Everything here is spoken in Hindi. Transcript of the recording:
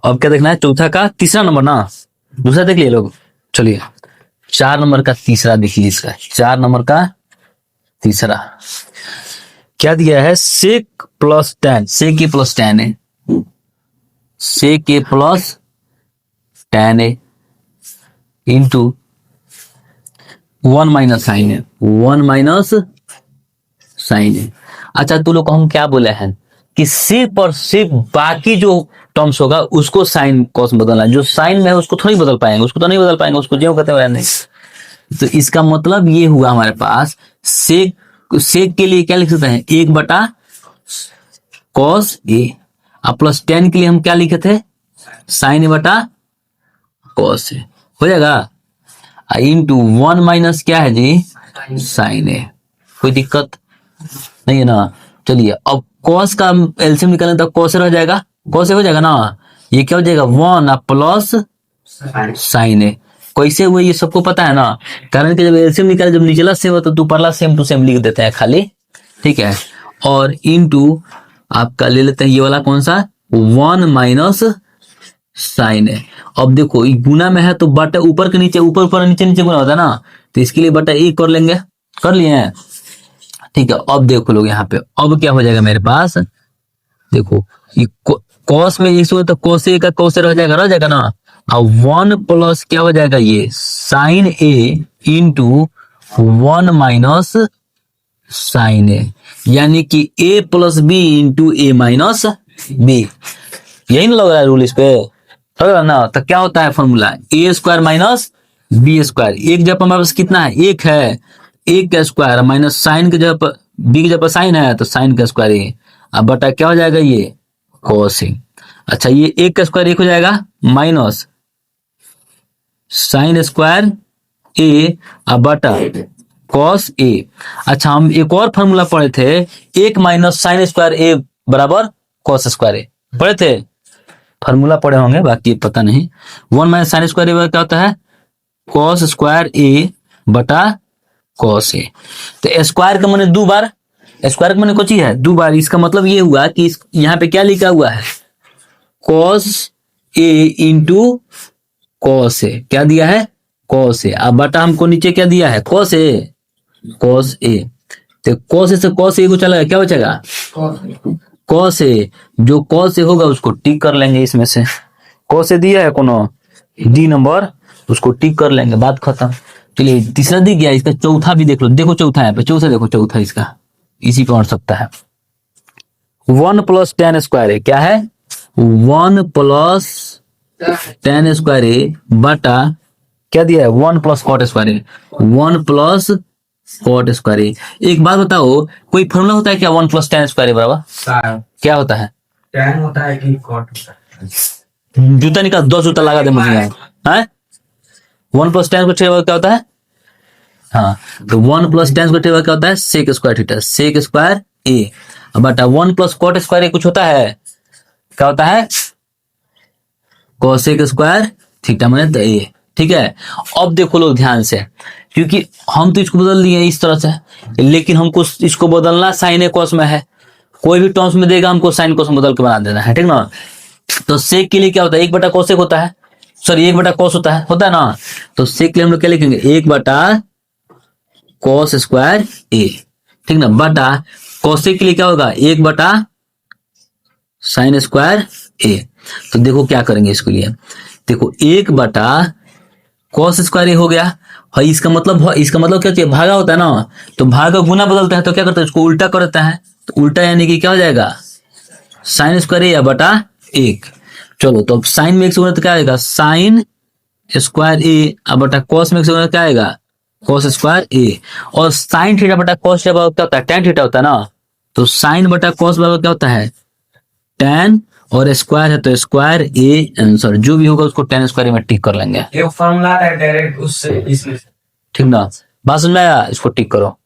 अब क्या देखना है, चौथा का तीसरा नंबर ना, दूसरा देख लिए लोग। चलिए 4 नंबर का तीसरा देखिए, इसका 4 नंबर का तीसरा क्या दिया है, सेक प्लस टेन, सेक ए प्लस टेन है, सेक ए प्लस टेन ए इंटू 1 माइनस साइन है, 1 माइनस साइन है। अच्छा तू लोग को हम क्या बोले हैं कि सिर्फ और सिर्फ बाकी जो टर्म्स होगा उसको साइन कॉस बदलना है, जो साइन में है उसको थोड़ी बदल पाएंगे, उसको तो नहीं बदल पाएंगे, उसको जो कहते हैं नहीं। तो इसका मतलब ये हुआ हमारे पास सेक के लिए क्या लिख सकते हैं, 1 बटा कॉस ए, और प्लस 10 के लिए हम क्या लिखे थे, साइन ए बटा कॉस ए, हो जाएगा। इंटू 1 माइनस क्या है जी, साइन ए, कोई दिक्कत नहीं है ना। चलिए अब कॉस का एलसीएम निकालने तक कॉस रह जाएगा, कॉस हो जाएगा ना, ये क्या हो जाएगा 1 प्लस साइन ए। कैसे हुए ये सबको पता है ना, कारण कि जब एलसीएम निकाले जब निचला सेम हो तो ऊपरला सेम टू सेम लिख देते हैं खाली, ठीक है। और इनटू आपका ले लेते हैं ये वाला कौन सा, 1 माइनस साइन है। अब देखो गुना में है तो बटा ऊपर के नीचे, ऊपर ऊपर नीचे नीचे गुना होता है ना, तो इसके लिए बटा एक कर लेंगे, कर लिए हैं, ठीक है। अब देखो लोग यहाँ पे अब क्या हो जाएगा मेरे पास, देखो ये कॉस में इस तो कॉस ए का कॉस रह जाएगा ना, और 1 प्लस क्या हो जाएगा ये साइन ए इंटू 1 माइनस साइन ए, यानी कि ए प्लस बी इंटू ए माइनस बी, यही ना लग रहा है रूल इस पे, लग रहा ना। तो क्या होता है फॉर्मूला, ए स्क्वायर माइनस बी स्क्वायर, एक जब हमारे पास कितना है, एक है, एक का स्क्वायर माइनस साइन के जब बी के जब साइन है तो साइन का स्क्वायर ए, अब बटा क्या हो जाएगा ये कॉस ए। अच्छा ये एक का स्क्वायर एक हो जाएगा माइनस साइन स्क्वायर ए, अब बटा कॉस ए। अच्छा हम एक और फॉर्मूला पढ़े थे, एक माइनस साइन स्क्वायर ए बराबर कॉस स्क्वायर ए, पढ़े थे, फॉर्मूला पढ़े होंगे, बाकी पता नहीं। 1 माइनस साइन स्क्वायर ए क्या होता है, कॉस स्क्वायर ए बटा कॉस ए। तो स्क्वायर का मैंने 2 बार, स्क्वायर का मैंने कोई चीज है 2 बार, इसका मतलब ये हुआ कि यहाँ पे क्या लिखा हुआ है, cos A into cos A, क्या दिया है कॉस ए, अब बटा हमको नीचे क्या दिया है कॉस ए, कॉस ए। तो कॉस ए से कॉस ए को चला क्या बचेगा, कॉस ए, जो कॉस ए होगा उसको टिक कर लेंगे, इसमें से कॉस ए दिया है कोनो डी नंबर, उसको टिक कर लेंगे, बात खत्म। चलिए तीसरा दिख गया, इसका चौथा भी देख लो, देखो चौथा यहाँ पे, चौथा देखो, चौथा इसका इसी पे बढ़ सकता है, 1 प्लस टेन स्क्वायर ए, क्या है 1 प्लस टेन स्क्वायर ए बटा क्या दिया है 1 प्लस कॉट स्क्वायर ए, 1 प्लस कॉट स्क्वायर ए। एक बात बताओ, कोई फॉर्मूला होता है क्या 1 प्लस टेन स्क्वायर ए बराबर क्या होता है, टेन होता है कि कॉट होता है, जूता निकाल 10 जूता लगा दे मुझे यहाँ, 1 प्लस टेन स्क्वायर क्या होता है, हाँ तो 1 प्लस टेन स्क्वायर क्या होता है sec square theta, sec square A बटा 1 प्लस कॉट स्क्वायर ए कुछ होता है, क्या होता है कोसेक स्क्वायर थीटा माइनस ए, ठीक है। अब देखो लोग ध्यान से, क्योंकि हम तो इसको बदल दिए इस तरह से, लेकिन हमको इसको बदलना साइन ए कॉस में है, कोई भी टर्म्स में देगा हमको साइन कॉस में बदल के बना देना है, ठीक ना। तो सेक के लिए क्या होता है 1 बटा कोसेक होता है, सॉरी 1 बटा कॉस होता है ना, तो सेक के लिए हम लोग क्या लिखेंगे 1 बटा कॉस स्क्वायर ए, ठीक ना, बटा कोसेक के लिए क्या होगा 1 बटा साइन स्क्वायर ए। तो देखो क्या करेंगे इसके लिए, देखो 1 बटा कॉस स्क्वायर ए हो गया, और इसका मतलब क्या चाहिए भागा होता है ना, तो भाग का गुना बदलता है तो क्या करता है इसको उल्टा करता है, तो उल्टा यानी कि क्या हो जाएगा साइन स्क्वायर ए या बटा 1। चलो तो अब साइन में 1 से गुना तो क्या आएगा साइन स्क्वायर ए अब बटा कॉस में 1 से गुना क्या आएगा कॉस स्क्वायर ए, और साइन थीटा बटा कॉस क्या होता है tan थीटा होता है ना, तो साइन बटा कॉस बराबर क्या होता है tan, और स्क्वायर है तो स्क्वायर ए आंसर, जो भी होगा उसको tan स्क्वायर में टिक कर लेंगे, ये फॉर्मूला है डायरेक्ट उससे इसमें, ठीक ना। बात समझ में आया, इसको टिक करो।